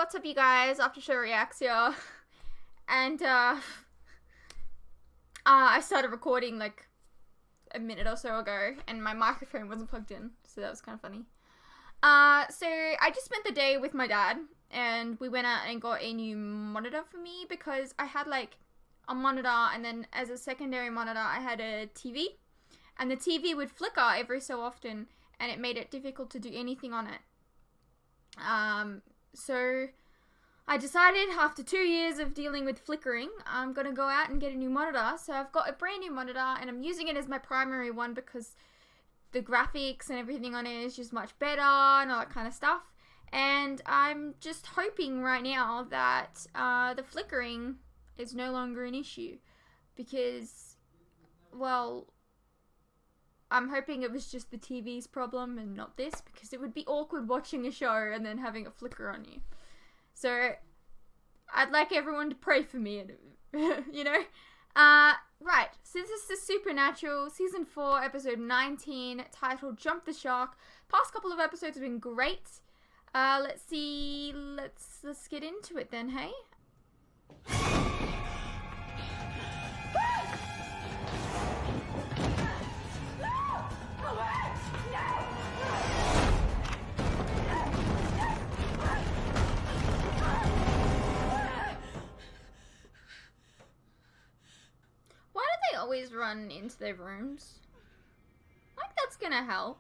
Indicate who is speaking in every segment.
Speaker 1: what's up you guys, After Show Reacts here. And I started recording like a minute or so ago and my microphone wasn't plugged in, so that was kind of funny. So I just spent the day with my dad and we went out and got a new monitor for me because I had like a monitor and then as a secondary monitor I had a TV and the TV would flicker every so often and it made it difficult to do anything on it. So I decided after 2 years of dealing with flickering, I'm going to go out and get a new monitor. So I've got a brand new monitor and I'm using it as my primary one because the graphics and everything on it is just much better and all that kind of stuff. And I'm just hoping right now that the flickering is no longer an issue because, well, I'm hoping it was just the TV's problem and not this, because it would be awkward watching a show and then having a flicker on you. So I'd like everyone to pray for me, you know? Right, so this is the Supernatural, Season 4, Episode 19, titled Jump the Shark. Past couple of episodes have been great. Let's see, let's get into it then, hey? Always run into their rooms. Like that's gonna help.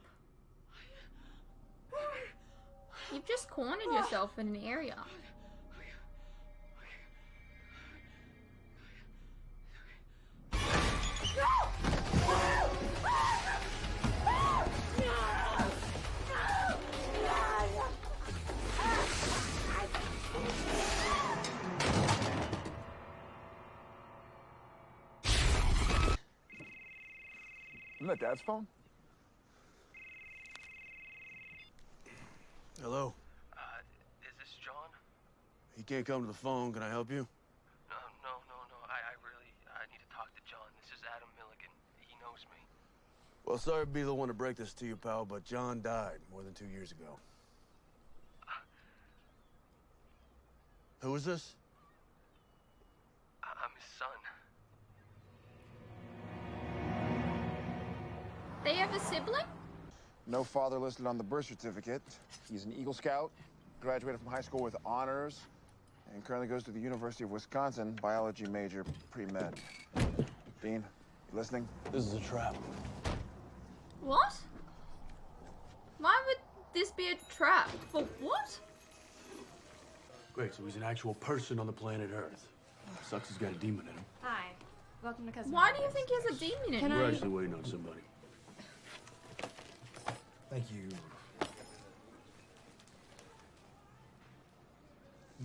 Speaker 1: You've just cornered yourself in an area.
Speaker 2: Isn't that Dad's phone?
Speaker 3: Hello?
Speaker 4: Is this John?
Speaker 3: He can't come to the phone. Can I help you?
Speaker 4: No. I need to talk to John. This is Adam Milligan. He knows me.
Speaker 3: Well, sorry to be the one to break this to you, pal, but John died more than 2 years ago. Who is this?
Speaker 4: I'm his son.
Speaker 1: They have a sibling?
Speaker 2: No father listed on the birth certificate. He's an Eagle Scout, graduated from high school with honors, and currently goes to the University of Wisconsin, biology major, pre-med. Dean, you listening?
Speaker 3: This is a trap.
Speaker 1: What? Why would this be a trap? For what?
Speaker 3: Great, so he's an actual person on the planet Earth. Sucks he's got a demon in him.
Speaker 5: Hi. Welcome to Cousin.
Speaker 1: Why do you think he has a demon in him?
Speaker 3: We're actually waiting on somebody.
Speaker 6: Thank you.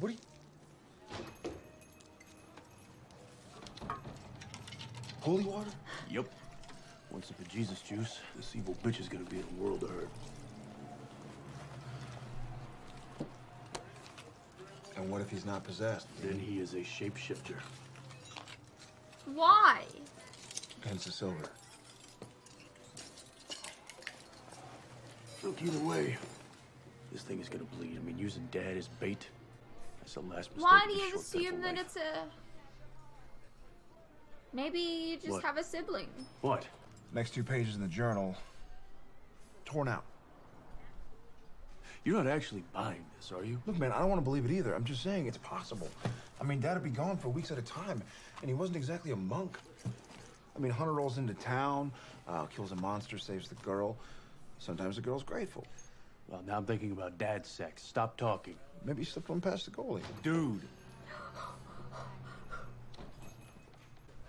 Speaker 6: What are you... Holy water?
Speaker 3: Yep. One sip of Jesus juice, this evil bitch is gonna be in a world of hurt.
Speaker 6: And what if he's not possessed?
Speaker 3: Then he is a shapeshifter.
Speaker 1: Why?
Speaker 6: Hence the silver.
Speaker 3: Look, either way, this thing is gonna bleed. I mean, using Dad as bait, that's the last mistake.
Speaker 1: Why do
Speaker 3: of a
Speaker 1: you
Speaker 3: short,
Speaker 1: assume
Speaker 3: painful
Speaker 1: that
Speaker 3: life.
Speaker 1: it's a... Maybe you just
Speaker 3: What?
Speaker 1: have a sibling.
Speaker 3: What?
Speaker 6: Next 2 pages in the journal, torn out.
Speaker 3: You're not actually buying this, are you?
Speaker 6: Look, man, I don't want to believe it either. I'm just saying it's possible. I mean, Dad'd be gone for weeks at a time, and he wasn't exactly a monk. I mean, Hunter rolls into town, kills a monster, saves the girl. Sometimes the girl's grateful.
Speaker 3: Well, now I'm thinking about Dad's sex. Stop talking.
Speaker 6: Maybe he slipped one past the goalie.
Speaker 3: Dude.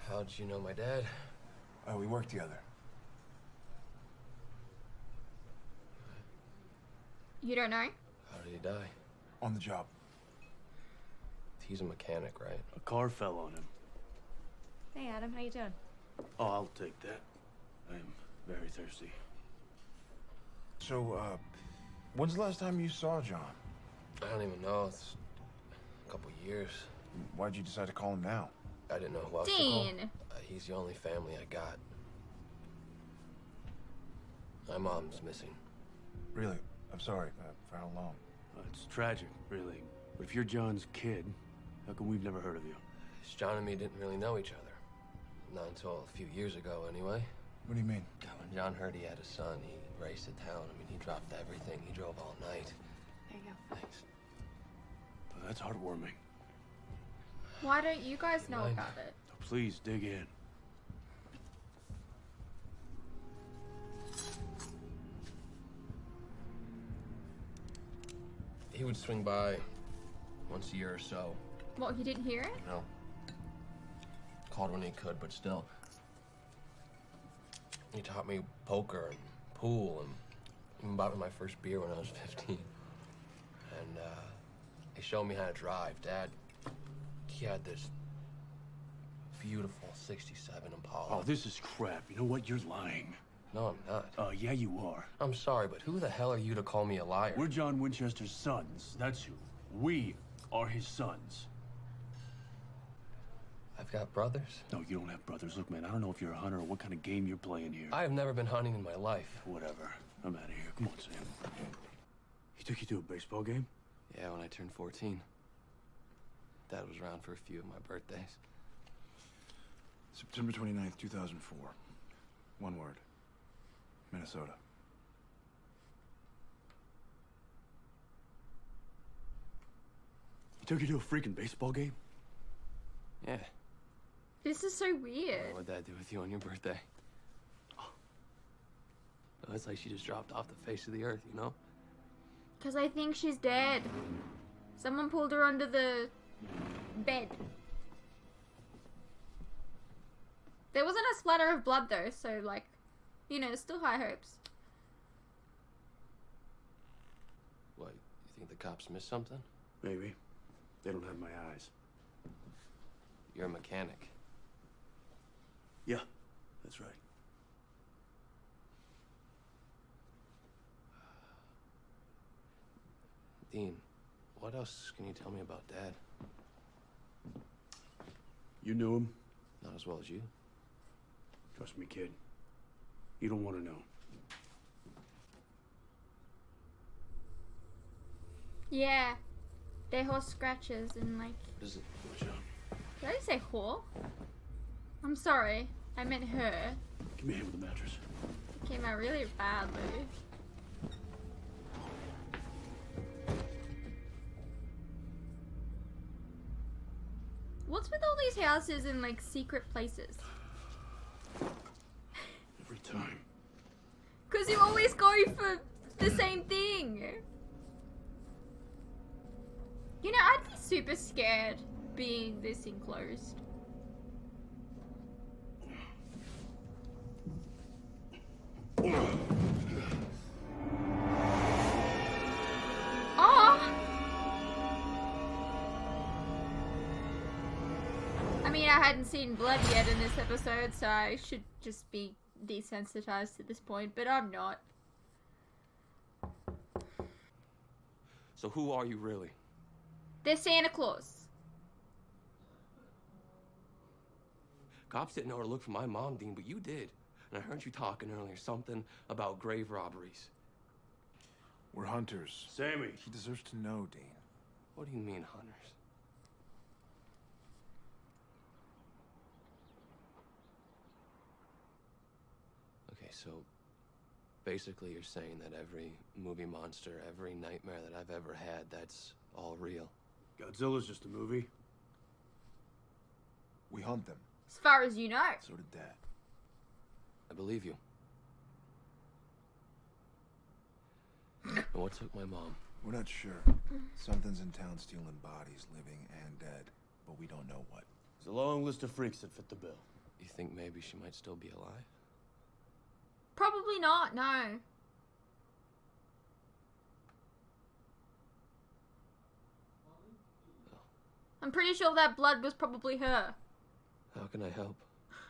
Speaker 4: How'd you know my dad?
Speaker 6: Oh, we work together.
Speaker 1: You don't know?
Speaker 4: How did he die?
Speaker 6: On the job.
Speaker 4: He's a mechanic, right?
Speaker 3: A car fell on him.
Speaker 5: Hey, Adam. How you doing?
Speaker 3: Oh, I'll take that. I am very thirsty.
Speaker 6: So, when's the last time you saw John?
Speaker 4: I don't even know. It's a couple years.
Speaker 6: Why'd you decide to call him now?
Speaker 4: I didn't know who else to call.
Speaker 1: Dean.
Speaker 4: He's the only family I got. My mom's missing.
Speaker 6: Really? I'm sorry. For how long?
Speaker 3: It's tragic, really. But if you're John's kid, how come we've never heard of you?
Speaker 4: John and me didn't really know each other. Not until a few years ago, anyway.
Speaker 6: What do you mean?
Speaker 4: When John heard he had a son, he raced to town. I mean, he dropped everything. He drove all night.
Speaker 5: There you go.
Speaker 4: Thanks.
Speaker 3: Well, that's heartwarming.
Speaker 1: Why don't you guys know about it?
Speaker 3: Please dig in.
Speaker 4: He would swing by once a year or so.
Speaker 1: What, you didn't hear it?
Speaker 4: No. Called when he could, but still. He taught me poker and pool and even bought me my first beer when I was 15. And he showed me how to drive. Dad, he had this beautiful 67 Impala.
Speaker 3: Oh, this is crap. You know what? You're lying.
Speaker 4: No, I'm not.
Speaker 3: Yeah, you are.
Speaker 4: I'm sorry, but who the hell are you to call me a liar?
Speaker 3: We're John Winchester's sons. That's who. We are his sons.
Speaker 4: I've got brothers.
Speaker 3: No, you don't have brothers. Look, man, I don't know if you're a hunter or what kind of game you're playing here.
Speaker 4: I have never been hunting in my life.
Speaker 3: Whatever. I'm out of here. Come on, Sam. He took you to a baseball game?
Speaker 4: Yeah, when I turned 14. Dad was around for a few of my birthdays.
Speaker 6: September 29th, 2004. One word. Minnesota.
Speaker 3: He took you to a freaking baseball game?
Speaker 4: Yeah.
Speaker 1: This is so weird.
Speaker 4: What would Dad do with you on your birthday? Oh, it's like she just dropped off the face of the earth, you know?
Speaker 1: Because I think she's dead. Someone pulled her under the bed. There wasn't a splatter of blood though, so like, you know, still high hopes.
Speaker 4: What, you think the cops missed something?
Speaker 3: Maybe. They don't have my eyes.
Speaker 4: You're a mechanic.
Speaker 3: Yeah, that's right.
Speaker 4: Dean, what else can you tell me about Dad?
Speaker 3: You knew him?
Speaker 4: Not as well as you.
Speaker 3: Trust me, kid. You don't want to know.
Speaker 1: Yeah. They're horse scratches and like...
Speaker 4: What is it?
Speaker 3: Watch out.
Speaker 1: Did I say whore? I'm sorry. I meant her.
Speaker 3: Give me a hand with the mattress.
Speaker 1: It came out really badly. What's with all these houses in like secret places?
Speaker 3: Every time.
Speaker 1: Because you always go for the same thing. You know, I'd be super scared being this enclosed. Oh! I mean, I hadn't seen blood yet in this episode, so I should just be desensitized at this point, but I'm not.
Speaker 4: So who are you really?
Speaker 1: They're Santa Claus.
Speaker 4: Cops didn't know where to look for my mom, Dean, but you did. And I heard you talking earlier, something about grave robberies.
Speaker 6: We're hunters.
Speaker 3: Sammy.
Speaker 6: He deserves to know, Dean.
Speaker 4: What do you mean, hunters? Okay, so basically you're saying that every movie monster, every nightmare that I've ever had, that's all real.
Speaker 3: Godzilla's just a movie.
Speaker 6: We hunt them.
Speaker 1: As far as you know.
Speaker 6: So did Dad.
Speaker 4: I believe you. And what took my mom?
Speaker 6: We're not sure. Something's in town stealing bodies, living and dead. But we don't know what.
Speaker 3: There's a long list of freaks that fit the bill.
Speaker 4: You think maybe she might still be alive?
Speaker 1: Probably not, no. I'm pretty sure that blood was probably her.
Speaker 4: How can I help?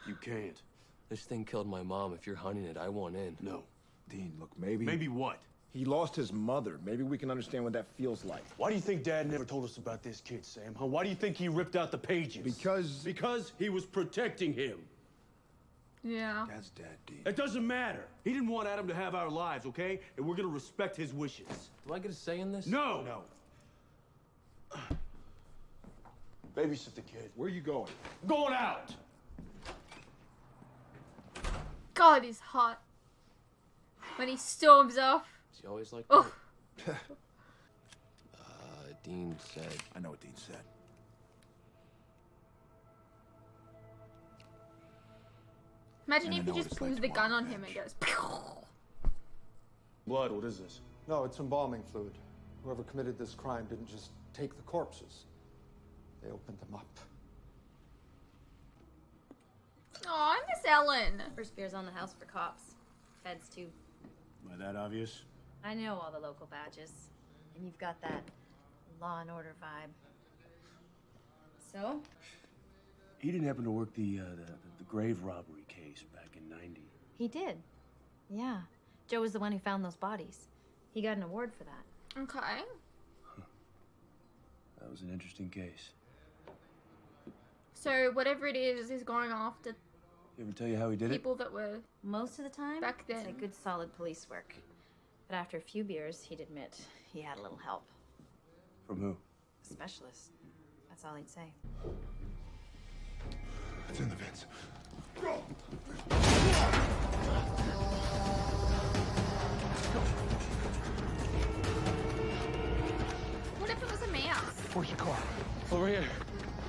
Speaker 3: You can't.
Speaker 4: This thing killed my mom. If you're hunting it, I want in.
Speaker 3: No.
Speaker 6: Dean, look, maybe...
Speaker 3: Maybe what?
Speaker 6: He lost his mother. Maybe we can understand what that feels like.
Speaker 3: Why do you think Dad never told us about this kid, Sam? Huh? Why do you think he ripped out the pages? Because he was protecting him.
Speaker 1: Yeah.
Speaker 6: Dad's dead, Dean.
Speaker 3: It doesn't matter. He didn't want Adam to have our lives, okay? And we're gonna respect his wishes.
Speaker 4: Do I get a say in this?
Speaker 3: No!
Speaker 6: No.
Speaker 3: Babysit the kid.
Speaker 6: Where are you going?
Speaker 3: I'm going out!
Speaker 1: God, he's hot. When he storms off.
Speaker 4: Is he always like
Speaker 1: Oh.
Speaker 4: that? Dean said.
Speaker 6: I know what Dean said.
Speaker 1: Imagine
Speaker 6: And I
Speaker 1: if
Speaker 6: know
Speaker 1: he
Speaker 6: what
Speaker 1: just
Speaker 6: it's like
Speaker 1: pulls
Speaker 6: to
Speaker 1: the
Speaker 6: want
Speaker 1: gun on him and
Speaker 6: revenge.
Speaker 1: goes.
Speaker 3: Blood, what is this?
Speaker 7: No, it's embalming fluid. Whoever committed this crime didn't just take the corpses. They opened them up.
Speaker 1: Oh, I miss Ellen.
Speaker 5: First beer's on the house for cops. Feds, too.
Speaker 3: Am I that obvious?
Speaker 5: I know all the local badges. And you've got that law and order vibe. So?
Speaker 3: He didn't happen to work the grave robbery case back in '90.
Speaker 5: He did. Yeah. Joe was the one who found those bodies. He got an award for that.
Speaker 1: Okay.
Speaker 3: That was an interesting case.
Speaker 1: So whatever it is going after
Speaker 3: He ever tell you how he did it?
Speaker 1: people that were.
Speaker 5: Most of the time,
Speaker 1: Back
Speaker 5: it's
Speaker 1: then.
Speaker 5: like good solid police work. But after a few beers, he'd admit he had a little help.
Speaker 3: From who?
Speaker 5: A specialist. That's all he'd say.
Speaker 6: It's in the vents.
Speaker 1: What if it was a mouse?
Speaker 6: Where's your car?
Speaker 3: Over here.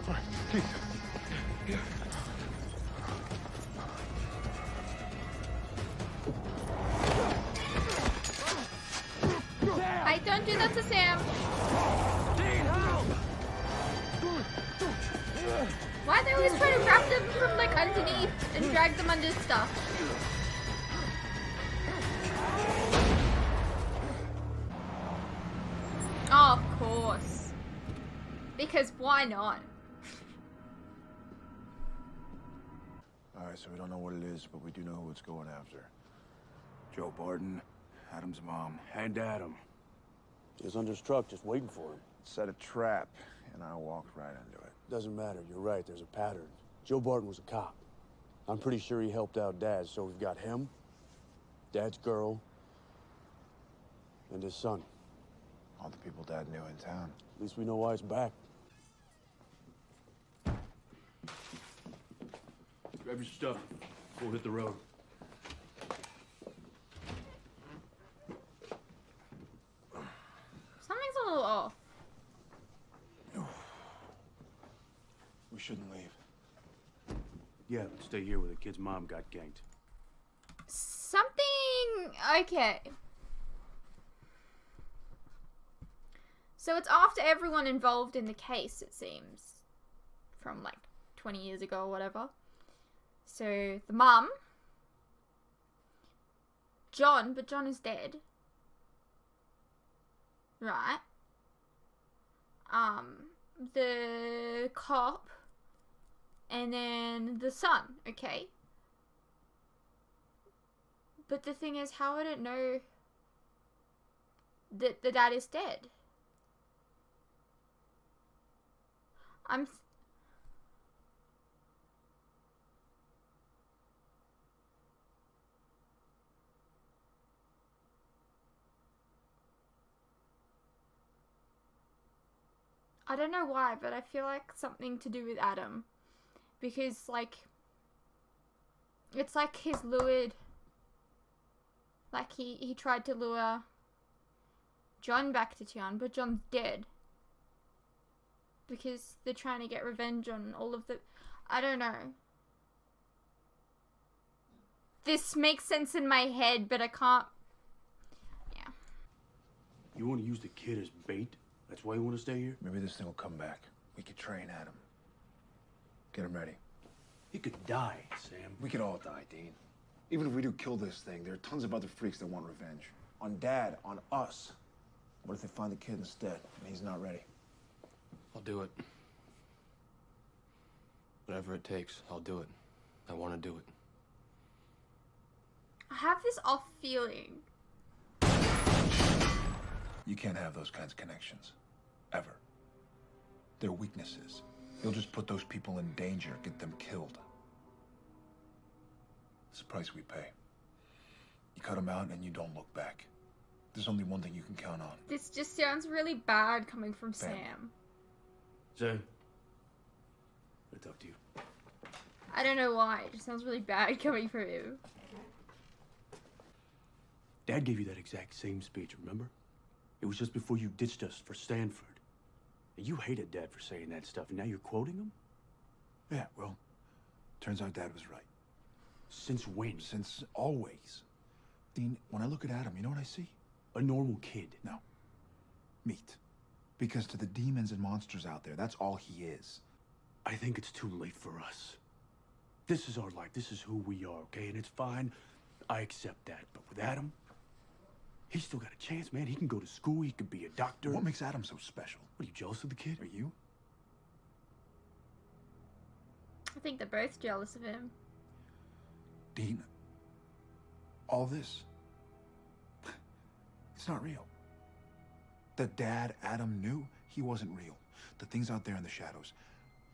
Speaker 6: All right, Keith. Yeah.
Speaker 1: Hey, don't do that to Sam. Why they always try to grab them from like underneath and drag them under stuff? Oh, of course. Because why not?
Speaker 2: All right, so we don't know what it is, but we do know who it's going after.
Speaker 6: Joe Barton, Adam's mom.
Speaker 3: And Adam. He was under his truck just waiting for him.
Speaker 2: Set a trap, and I walked right into it.
Speaker 3: Doesn't matter. You're right. There's a pattern. Joe Barton was a cop. I'm pretty sure he helped out Dad, so we've got him, Dad's girl, and his son.
Speaker 2: All the people Dad knew in town.
Speaker 3: At least we know why he's back. Grab your stuff. We'll hit the road.
Speaker 1: Something's a little off.
Speaker 2: We shouldn't leave.
Speaker 3: Yeah, but stay here where the kid's mom got ganked.
Speaker 1: Something. Okay. So it's after everyone involved in the case, it seems. From like 20 years ago or whatever. So the mum. John, but John is dead. Right. The cop. And then the son, okay? But the thing is, how would it know that the dad is dead? I don't know why, but I feel like something to do with Adam. Because, like, it's like he's lured, like he tried to lure John back to town, but John's dead. Because they're trying to get revenge on all of the, I don't know. This makes sense in my head, but I can't, yeah.
Speaker 3: You want to use the kid as bait? That's why you want to stay here?
Speaker 2: Maybe this thing will come back. We could train Adam. Get him ready.
Speaker 3: He could die, Sam.
Speaker 2: We could all die, Dean. Even if we do kill this thing, there are tons of other freaks that want revenge. On Dad, on us. What if they find the kid instead, and he's not ready?
Speaker 4: I'll do it. Whatever it takes, I'll do it. I want to do it.
Speaker 1: I have this off feeling.
Speaker 6: You can't have those kinds of connections. Ever. They're weaknesses. You'll just put those people in danger, get them killed. It's the price we pay. You cut them out and you don't look back. There's only one thing you can count on.
Speaker 1: This just sounds really bad coming from
Speaker 6: Family.
Speaker 1: Sam.
Speaker 3: Sam, Gotta talk to you.
Speaker 1: I don't know why. It just sounds really bad coming from him.
Speaker 3: Dad gave you that exact same speech, remember? It was just before you ditched us for Stanford. You hated Dad for saying that stuff, and now you're quoting him?
Speaker 6: Yeah, well, turns out Dad was right.
Speaker 3: Since when?
Speaker 6: Since always. Dean, when I look at Adam, you know what I see?
Speaker 3: A normal kid.
Speaker 6: No. Meat. Because to the demons and monsters out there, that's all he is.
Speaker 3: I think it's too late for us. This is our life. This is who we are, okay? And it's fine. I accept that. But with Adam, he's still got a chance, man. He can go to school. He could be a doctor.
Speaker 6: What makes Adam so special?
Speaker 3: What, are you jealous of the kid?
Speaker 6: Are you?
Speaker 1: I think they're both jealous of him.
Speaker 6: Dean, all this, it's not real. The dad Adam knew, he wasn't real. The things out there in the shadows,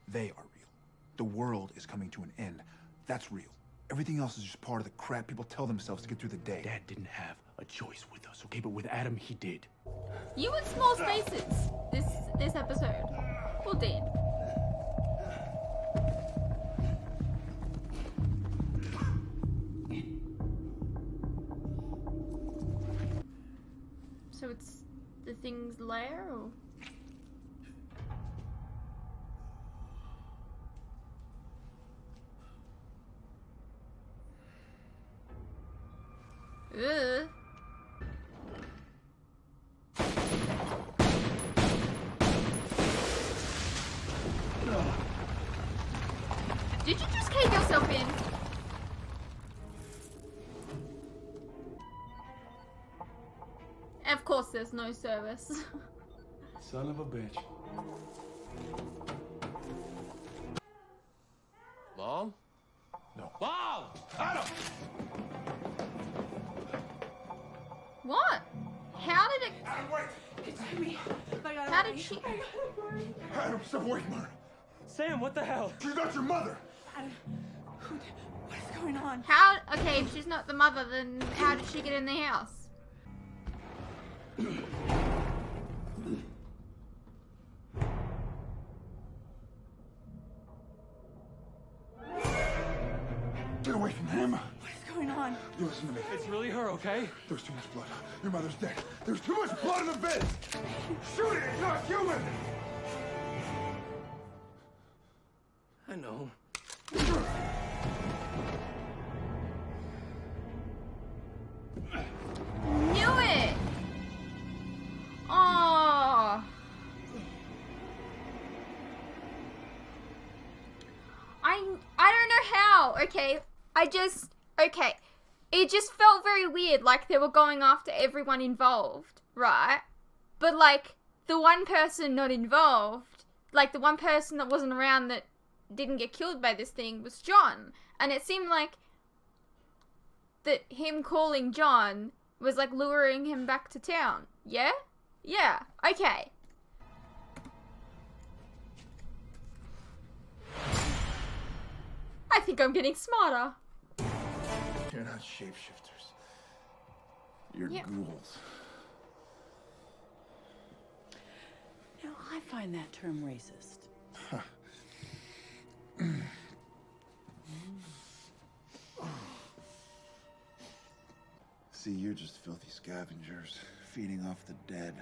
Speaker 6: they are real. The world is coming to an end. That's real. Everything else is just part of the crap people tell themselves to get through the day.
Speaker 3: Dad didn't have a choice with us, okay? But with Adam, he did.
Speaker 1: You in small spaces this episode. Well, Dean. So it's the thing's lair, or? Ugh. Did you just cave yourself in? Of course there's no service.
Speaker 3: Son of a bitch.
Speaker 4: Mom?
Speaker 6: No.
Speaker 4: Mom! Adam!
Speaker 1: What? How did it...
Speaker 6: Adam, wait!
Speaker 8: It's me.
Speaker 1: How did she...
Speaker 6: Adam, stop waiting, Mara.
Speaker 8: Sam, what the hell?
Speaker 6: She's not your mother.
Speaker 8: What is going on?
Speaker 1: How... Okay, if she's not the mother, then how did she get in the house?
Speaker 6: Get away from him.
Speaker 8: What is going on?
Speaker 6: You listen to me.
Speaker 8: It's really her, okay?
Speaker 6: There's too much blood. Your mother's dead. There's too much blood in the bed. Shoot it. It's not human.
Speaker 4: I know.
Speaker 1: Knew it! Oh. I don't know how, okay? Okay. It just felt very weird, like they were going after everyone involved, right? But like, the one person not involved, like the one person that wasn't around that didn't get killed by this thing was John. And it seemed like that him calling John was like luring him back to town. Yeah? Yeah. Okay. I think I'm getting smarter.
Speaker 6: You're not shapeshifters. You're
Speaker 1: Yeah.
Speaker 6: ghouls.
Speaker 9: Now, I find that term racist.
Speaker 2: See, you're just filthy scavengers, feeding off the dead,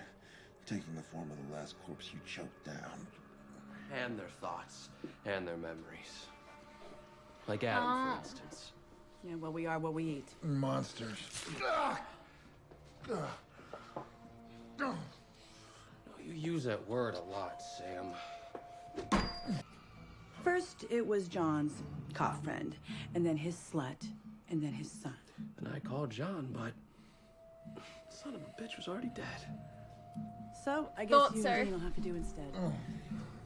Speaker 2: taking the form of the last corpse you choked down.
Speaker 4: And their thoughts. And their memories. Like Adam, for instance.
Speaker 9: Yeah, well, we are what we eat.
Speaker 6: Monsters.
Speaker 4: You use that word a lot, Sam.
Speaker 9: First, it was John's cop friend, and then his slut, and then his son.
Speaker 4: And I called John, but son of a bitch was already dead.
Speaker 9: So, I guess
Speaker 1: Thought
Speaker 9: you
Speaker 1: so.
Speaker 9: and Dean will have to do instead.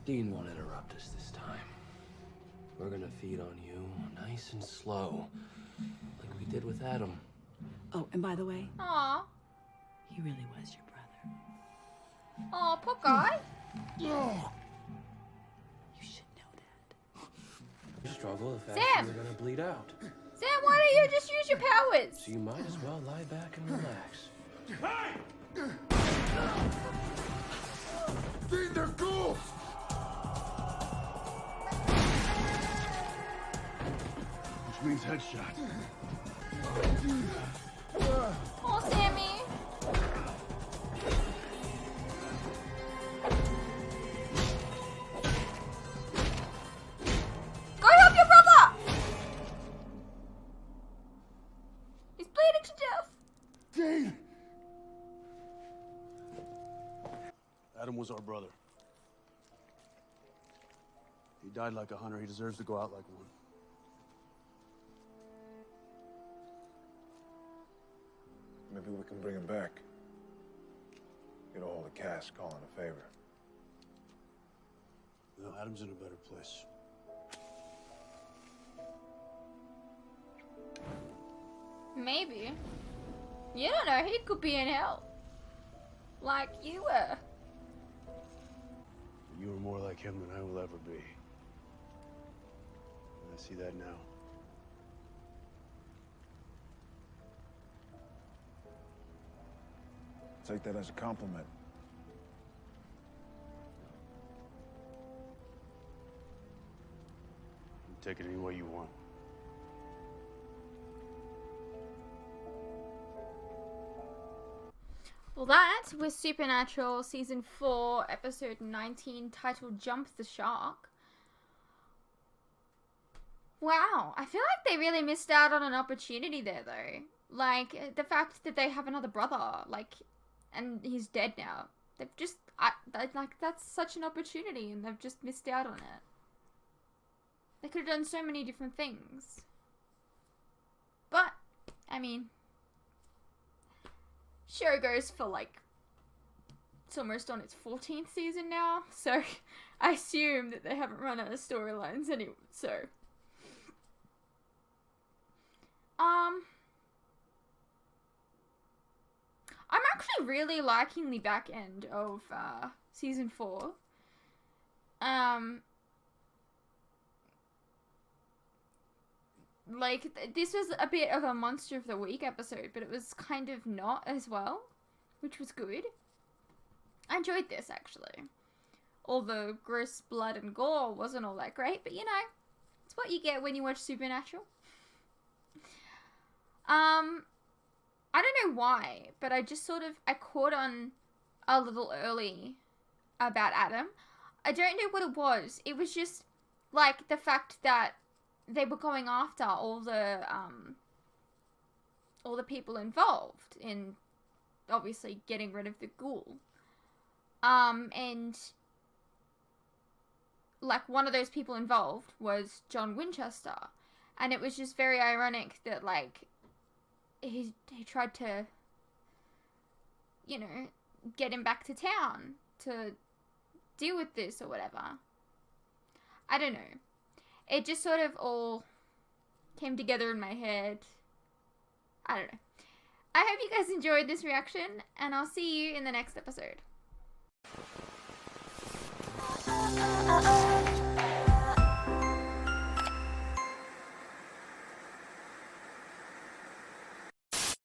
Speaker 4: Dean won't interrupt us this time. We're gonna feed on you nice and slow, like we did with Adam.
Speaker 9: Oh, and by the way,
Speaker 1: Aw.
Speaker 9: he really was your brother.
Speaker 1: Aw, poor guy.
Speaker 9: You should know that.
Speaker 4: You struggle if
Speaker 1: Sam!
Speaker 4: you're gonna bleed out.
Speaker 1: Sam, why don't you just use your powers?
Speaker 4: So you might as well lie back and relax.
Speaker 6: Dean, they're ghouls!
Speaker 3: Queen's headshot.
Speaker 1: Oh, Sammy. Go help your brother! He's bleeding to death.
Speaker 3: Jane! Adam was our brother. He died like a hunter. He deserves to go out like one.
Speaker 2: Maybe we can bring him back. Get a hold of Cass, call in a favor.
Speaker 3: No, Adam's in a better place.
Speaker 1: Maybe. You don't know, he could be in hell. Like you were.
Speaker 3: You were more like him than I will ever be. And I see that now.
Speaker 2: Take that as a compliment.
Speaker 3: You take it any way you want.
Speaker 1: Well, that was Supernatural Season 4, Episode 19, titled Jump the Shark. Wow, I feel like they really missed out on an opportunity there, though. Like, the fact that they have another brother, like, and he's dead now. They've just, like, that's such an opportunity, and they've just missed out on it. They could have done so many different things. But, I mean, show goes for, like, it's almost on its 14th season now, so I assume that they haven't run out of storylines anyway, so. I'm actually really liking the back end of, Season 4. Like, this was a bit of a Monster of the Week episode, but it was kind of not as well, which was good. I enjoyed this, actually. All the gross blood and gore wasn't all that great, but you know, it's what you get when you watch Supernatural. I don't know why, but I just sort of, I caught on a little early about Adam. I don't know what it was. It was just, like, the fact that they were going after all the people involved in, obviously, getting rid of the ghoul. And, like, one of those people involved was John Winchester. And it was just very ironic that, like, he tried to, you know, get him back to town to deal with this or whatever. I don't know. It just sort of all came together in my head. I don't know. I hope you guys enjoyed this reaction, and I'll see you in the next episode.